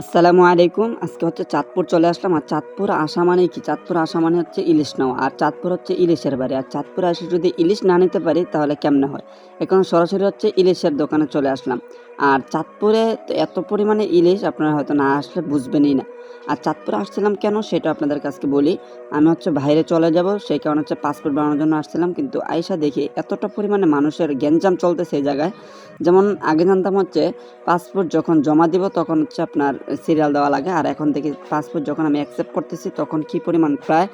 আসসালামু আলাইকুম। আজকে হচ্ছে চাঁদপুর চলে আসলাম। আর চাঁদপুর আসা মানে কি? চাঁদপুর আসা মানে হচ্ছে ইলিশ নেওয়া। আর চাঁদপুর হচ্ছে ইলিশের বাড়ি। আর চাঁদপুরে এসে যদি ইলিশ না নিতে পারি তাহলে কেমনে হয়? এখন সরাসরি হচ্ছে ইলিশের দোকানে চলে আসলাম। আর চাঁদপুরে তো এত পরিমাণে ইলিশ আপনারা হয়তো না আসলে বুঝবেনই না। আর চাঁদপুরে আসছিলাম কেন সেটা আপনাদের কাছকে বলি। আমি হচ্ছে বাইরে চলে যাব, সেই কারণে হচ্ছে পাসপোর্ট বানানোর জন্য আসছিলাম। কিন্তু আইসা দেখি এতটা পরিমাণে মানুষের গ্যাঞ্জাম চলতেছে এই জায়গায়। যেমন আগে জানতাম হচ্ছে পাসপোর্ট যখন জমা দিব তখন হচ্ছে আপনার সিরিয়াল দেওয়া লাগে। আর এখন থেকে পাসপোর্ট যখন আমি অ্যাকসেপ্ট করতেছি তখন কি পরিমাণ প্রায়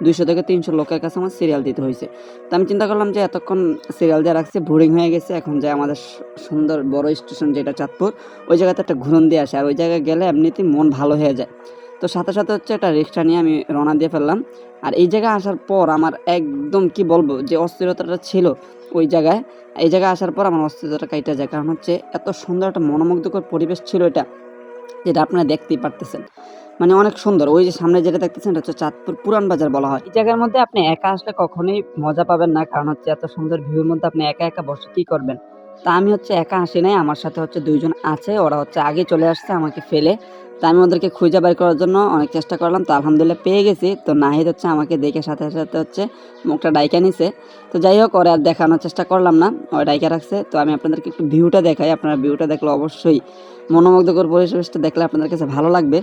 200 থেকে 300 লোকের কাছে আমার সিরিয়াল দিতে হয়েছে। তো আমি চিন্তা করলাম যে এতক্ষণ সিরিয়াল দিয়ে রাখছি, বোরিং হয়ে গেছে। এখন যে আমাদের সুন্দর বড় স্টেশন যেটা চাঁদপুর, ওই জায়গাতে একটা ঘুরন দিয়ে আসে। আর ওই জায়গায় গেলে এমনিতেই মন ভালো হয়ে যায়। তো সাথে সাথে হচ্ছে একটা রিক্সা নিয়ে আমি রওনা দিয়ে ফেললাম। আর এই জায়গায় আসার পর আমার একদম কি বলবো যে অস্থিরতাটা ছিল ওই জায়গায়, এই জায়গায় আসার পর আমার অস্থিরতাটা কাইটা যায়। কারণ হচ্ছে এত সুন্দর একটা মনোমুগ্ধকর পরিবেশ ছিল এটা, যেটা আপনারা দেখতেই পারতেছেন। মানে অনেক সুন্দর। ওই যে সামনে যেটা দেখতেছেন এটা হচ্ছে চাঁদপুর পুরান বাজার বলা হয়। এই জায়গার মধ্যে আপনি একা আসলে কখনোই মজা পাবেন না। কারণ হচ্ছে এত সুন্দর ভিউর মধ্যে আপনি একা একা বসে কি করবেন? তা আমি হচ্ছে একা আসি নাই, আমার সাথে হচ্ছে 2 জন আছে। ওরা হচ্ছে আগে চলে আসছে আমাকে ফেলে। তো আমি ওদেরকে খুঁজে বের করার জন্য অনেক চেষ্টা করলাম। তো আলহামদুলিল্লাহ পেয়ে গেছি। তো নাহিদ হচ্ছে আমাকে দেখে সাথে সাথে হচ্ছে মুখটা ডাইকা নিছে। তো যাই হোক, ওরে আর দেখানোর চেষ্টা করলাম না। ও ডাইকা রাখছে। তো আমি আপনাদেরকে একটু ভিউটা দেখাই। আপনারা ভিউটা দেখলে অবশ্যই মনোমুগ্ধকর পরিবেশটা দেখলে আপনাদের কাছে ভালো লাগবে।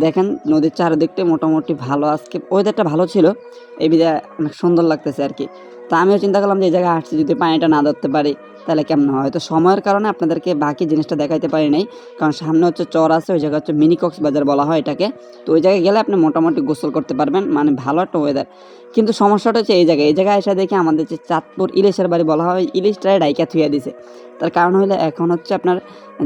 দেখেন নদীর চারিদিকটা মোটামুটি ভালো, আজকে ওয়েদারটা ভালো ছিল। এই বিধায় অনেক সুন্দর লাগতেছে আরকি। তো আমিও চিন্তা করলাম যে এই জায়গায় আসছি, যদি পানিটা না ধরতে পারি তাহলে কেমন হয়? হয়তো সময়ের কারণে আপনাদেরকে বাকি জিনিসটা দেখাইতে পারি নাই। কারণ সামনে হচ্ছে চর আছে, ওই জায়গা হচ্ছে মিনি কক্সবাজার বলা হয় এটাকে। তো ওই জায়গায় গেলে আপনি মোটামুটি গোসল করতে পারবেন, মানে ভালো একটা ওয়েদার। কিন্তু সমস্যাটা হচ্ছে এই জায়গায় এসে দেখি আমাদের যে চাঁদপুর ইলিশের বাড়ি বলা হয়, ইলিশটারে ডাইকা থুইয়া দিছে। তার কারণ হইলো এখন হচ্ছে আপনার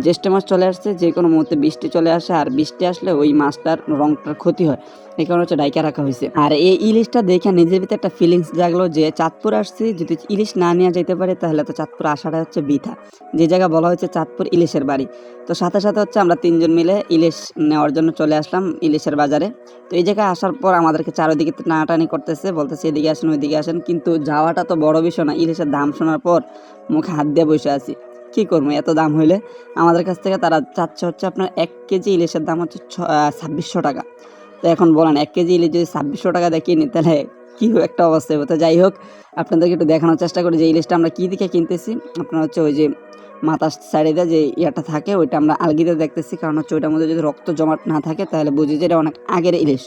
জ্যৈষ্ঠ মাস চলে আসছে, যে কোনো মুহূর্তে বৃষ্টি চলে আসে। আর বৃষ্টি আসলে ওই মাছটার রংটার ক্ষতি হয়, এই কারণে হচ্ছে ডাইকা রাখা হয়েছে। আর এই ইলিশটা দেখে নিজের ভিতরে একটা ফিলিংস জাগলো যে চাঁদপুর আসছি, যদি ইলিশ না নিয়ে যেতে পারে তাহলে তো চাঁদপুর আসাটা হচ্ছে বৃথা। যে জায়গা বলা হয়েছে চাঁদপুর ইলিশের বাড়ি। তো সাথে সাথে হচ্ছে আমরা 3 জন মিলে ইলিশ নেওয়ার জন্য চলে আসলাম ইলিশের বাজারে। তো এই জায়গায় আসার পর আমাদেরকে চারিদিকে টানাটানি করতেছে, বলতেছে এদিকে আসেন ওইদিকে আসেন। কিন্তু যাওয়াটা তো বড় বিষয় না, ইলিশের দাম শোনার পর মুখে হাত দিয়ে বসে আছি। কি করবো এত দাম হইলে? আমাদের কাছ থেকে তারা চাচ্ছে হচ্ছে আপনার 1 কেজি ইলিশের দাম হচ্ছে 2600 টাকা। তো এখন বলেন 1 কেজি ইলিশ যদি 2600 টাকা দিয়ে কিনি তাহলে কি একটা অবস্থা হবে? তো যাই হোক, আপনাদেরকে একটু দেখানোর চেষ্টা করি যে ইলিশটা আমরা কী দিকে কিনতেছি। আপনার হচ্ছে ওই যে মাথার সাইডে যে ইয়াটা থাকে ওইটা আমরা আলগিতে দেখতেছি। কারণ হচ্ছে ওইটার মধ্যে যদি রক্ত জমাট না থাকে তাহলে বুঝি যে এটা অনেক আগের ইলিশ।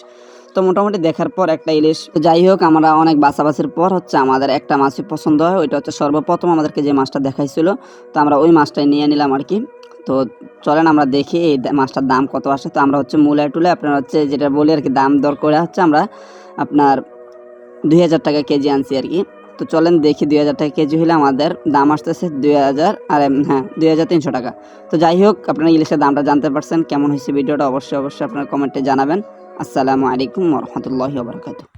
তো মোটামুটি দেখার পর একটা ইলিশ, তো যাই হোক আমরা অনেক বাছাবাছির পর হচ্ছে আমাদের একটা মাছই পছন্দ হয়। ওইটা হচ্ছে সর্বপ্রথম আমাদেরকে যে মাছটা দেখাইছিল, তো আমরা ওই মাছটাই নিয়ে নিলাম আর কি। তো চলেন আমরা দেখি এই মাছটার দাম কত আসে। তো আমরা হচ্ছে মূলায় টুলে আপনার হচ্ছে যেটা বলি আর কি, দাম দর করে হচ্ছে আমরা আপনার 2000 টাকা কেজি আনছি আর কি। তো চলেন দেখি 2000 টাকা কেজি হলে আমাদের দাম আসতেছে 2000, আর হ্যাঁ 2300 টাকা। তো যাই হোক, আপনারা ইলিশের দামটা জানতে পারছেন। কেমন হয়েছে ভিডিওটা অবশ্যই আপনারা কমেন্টে জানাবেন। আসসালামু আলাইকুম ওয়া রাহমাতুল্লাহি ওয়া বারাকাতুহু।